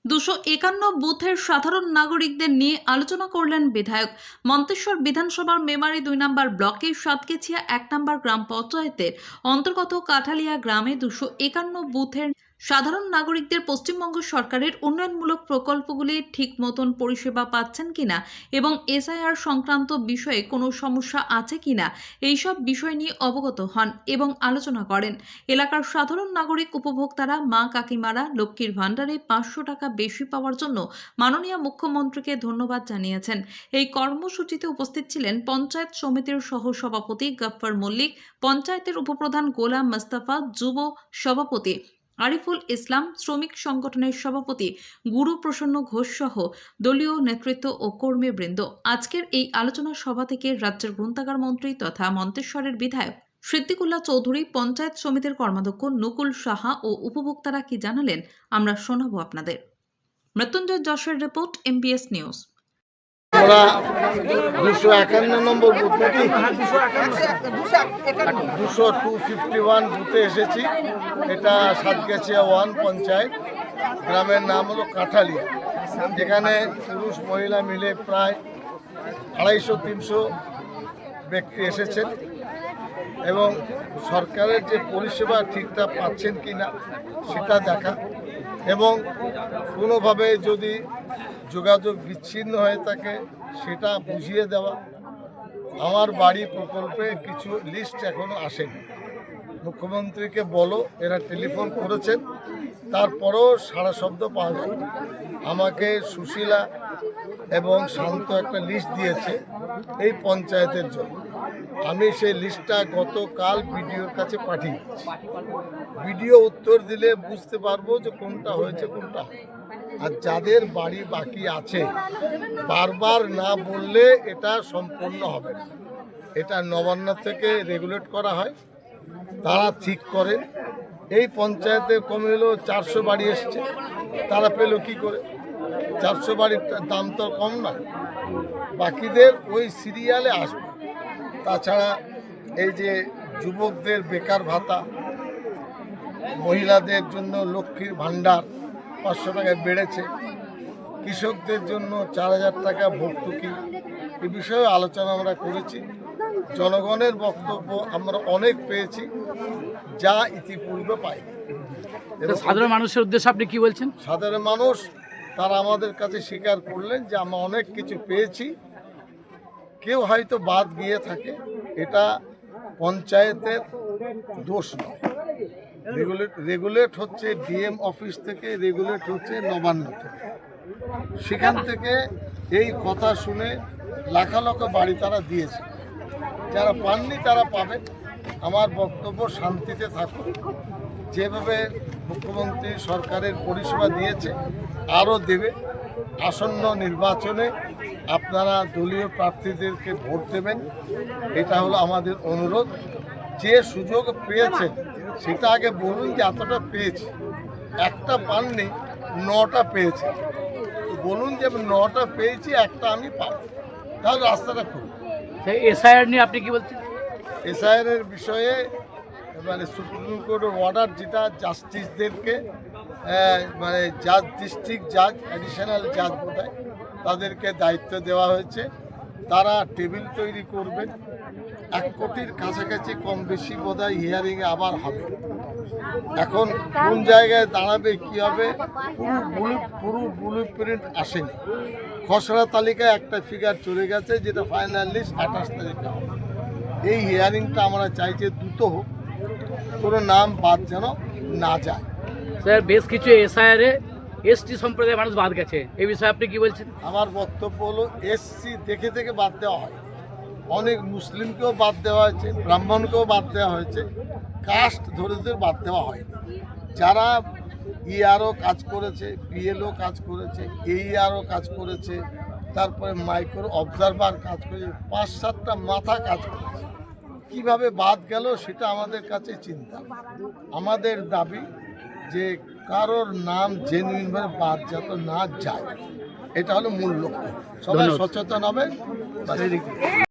251 বুথের সাধারণ নাগরিকদের নিয়ে আলোচনা করলেন বিধায়ক। মন্তেশ্বর বিধানসভার মেমারি 2 নম্বর ব্লকে সাতগেছিয়া 1 নম্বর গ্রাম পঞ্চায়েতের অন্তর্গত কাঠালিয়া গ্রামে 251 বুথের সাধারণ নাগরিকদের পশ্চিমবঙ্গ সরকারের উন্নয়নমূলক প্রকল্পগুলি ঠিক মতন পরিষেবা পাচ্ছেন কিনা এবং এসআইআর সংক্রান্ত বিষয়ে কোনো সমস্যা আছে কিনা এইসব বিষয় নিয়ে অবগত হন এবং আলোচনা করেন। এলাকার সাধারণ নাগরিক উপভোক্তারা মা কাকিমারা লক্ষ্মীর ভাণ্ডারে 500 টাকা বেশি পাওয়ার জন্য মাননীয় মুখ্যমন্ত্রীকে ধন্যবাদ জানিয়েছেন। এই কর্মসূচিতে উপস্থিত ছিলেন পঞ্চায়েত সমিতির সহসভাপতি গফফর মল্লিক, পঞ্চায়েতের উপপ্রধান গোলাম মোস্তফা, যুব সভাপতি আরিফুল ইসলাম, শ্রমিক সংগঠনের সভাপতি গুরুপ্রসন্ন ঘোষ সহ দলীয় নেতৃত্ব ও কর্মীবৃন্দ। আজকের এই আলোচনা সভা থেকে রাজ্যের গ্রন্থাগার মন্ত্রী তথা মন্তেশ্বরের বিধায়ক সিদ্দিকুল্লাহ চৌধুরী, পঞ্চায়েত সমিতির কর্মাধ্যক্ষ নকুল সাহা ও উপভোক্তারা কি জানালেন আমরা শোনাবো আপনাদের। মৃত্যুঞ্জয় যশের রিপোর্ট, MBS নিউজ। আমরা 251 নম্বর বুথে 251 বুথে এসেছি। এটা সাতগেছিয়া 1 পঞ্চায়েত, গ্রামের নাম হলো কাঠালিয়া, যেখানে পুরুষ মহিলা মিলে প্রায় 250-300 ব্যক্তি এসেছেন এবং সরকারের যে পরিষেবা ঠিকঠাক পাচ্ছেন কি না সেটা দেখা এবং কোনোভাবে যদি যোগাযোগ বিচ্ছিন্ন হয়ে থাকে সেটা বুঝিয়ে দেওয়া। আমার বাড়ি প্রকল্পে কিছু লিস্ট এখনও আসেনি, মুখ্যমন্ত্রীকে বলো, এরা টেলিফোন করেছেন, তারপরেও সারা শব্দ পাওয়া যায়। আমাকে সুশীলা এবং শান্ত একটা লিস্ট দিয়েছে এই পঞ্চায়েতের জন্য। আমি সেই লিস্টটা গতকাল বিডিওর কাছে পাঠিয়েছি। বিডিও উত্তর দিলে বুঝতে পারবো যে কোনটা হয়েছে কোনটা। আর যাদের বাড়ি বাকি আছে বারবার না বললে এটা সম্পূর্ণ হবে না। এটা নবান্ন থেকে রেগুলেট করা হয়, তারা ঠিক করে। এই পঞ্চায়েতে কমে হলো 400 বাড়ি এসছে, তারা পেল কি করে? 400 বাড়ির দাম তো কম না, বাকিদের ওই সিরিয়ালে আসবে। তাছাড়া এই যে যুবকদের বেকার ভাতা, মহিলাদের জন্য লক্ষ্মীর ভাণ্ডার 500 টাকায় বেড়েছে, কৃষকদের জন্য 4000 টাকা ভর্তুকি, এ বিষয়ে আলোচনা আমরা করেছি। জনগণের বক্তব্য আমরা অনেক পেয়েছি যা ইতিপূর্বে পাই। সাধারণ মানুষের উদ্দেশ্যে আপনি কি বলছেন? সাধারণ মানুষ তারা আমাদের কাছে স্বীকার করলেন যে আমরা অনেক কিছু পেয়েছি, কেউ হয়তো বাদ গিয়ে থাকে, এটা পঞ্চায়েতের দোষ নয়। রেগুলেট হচ্ছে ডিএম অফিস থেকে, রেগুলেট হচ্ছে নবান্ন থেকে। সেখান থেকে এই কথা শুনে লাখ বাড়ি তারা দিয়েছে, যারা পাননি তারা পাবে। আমার বক্তব্য শান্তিতে থাকুন, যেভাবে মুখ্যমন্ত্রী সরকারের পরিষেবা দিয়েছে আরও দেবে। আসন্ন নির্বাচনে আপনারা দলীয় প্রার্থীদেরকে ভোট দেবেন, এটা হলো আমাদের অনুরোধ। যে সুযোগ পেয়েছেন সেটা আগে বলুন যে এতটা পেয়েছি, একটা পাননি 9টা পেয়েছে, বলুন যে 9টা পেয়েছি, একটা আমি পাব, তাহলে রাস্তাটা খুলবে। এসআইআর নিয়ে আপনি কি বলছেন? এসআইআরের বিষয়ে মানে সুপ্রিম কোর্টের অর্ডার, যেটা জাস্টিসদেরকে মানে জাজ, ডিস্ট্রিক্ট জাজ, অ্যাডিশনাল জাজ বোধহয়, তাদেরকে দায়িত্ব দেওয়া হয়েছে। তারা টেবিল তৈরি করবেন। 1 কোটির কাছাকাছি কম বেশি বোধহয় হিয়ারিংয়ে আবার হবে। এখন কোন জায়গায় দাঁড়াবে, কী হবে, পুরো ব্লু প্রিন্ট আসেনি। খসড়া তালিকায় একটা ফিগার চলে গেছে, যেটা ফাইনাল লিস্ট 28 তারিখে হবে। এই হিয়ারিংটা আমরা চাই যে দ্রুত হোক, কোনো নাম বাদ যেন না যায়। স্যার, বেশ কিছু এসআইআরে এসটি সম্প্রদায়ের মানুষ বাদ গেছে, এই বিষয়ে আপনি কি বলছেন? আমার বক্তব্য হলো এসসি দেখে বাদ দেওয়া হয়, অনেক মুসলিমকেও বাদ দেওয়া হয়েছে, ব্রাহ্মণকেও বাদ দেওয়া হয়েছে, কাস্ট ধরে বাদ দেওয়া হয়। যারা ইআরও কাজ করেছে, বিএলও কাজ করেছে, এইআরও কাজ করেছে, তারপরে মাইক্রো অবজারভার কাজ করেছে, 5-7টা মাথা কাজ করেছে, কিভাবে বাদ গেল সেটা আমাদের কাছে চিন্তা। আমাদের দাবি যে কারোর নাম জেনুইনভাবে বাদ যাতে না যায়, এটা হলো মূল লক্ষ্য। সবাই সচেতন হবে।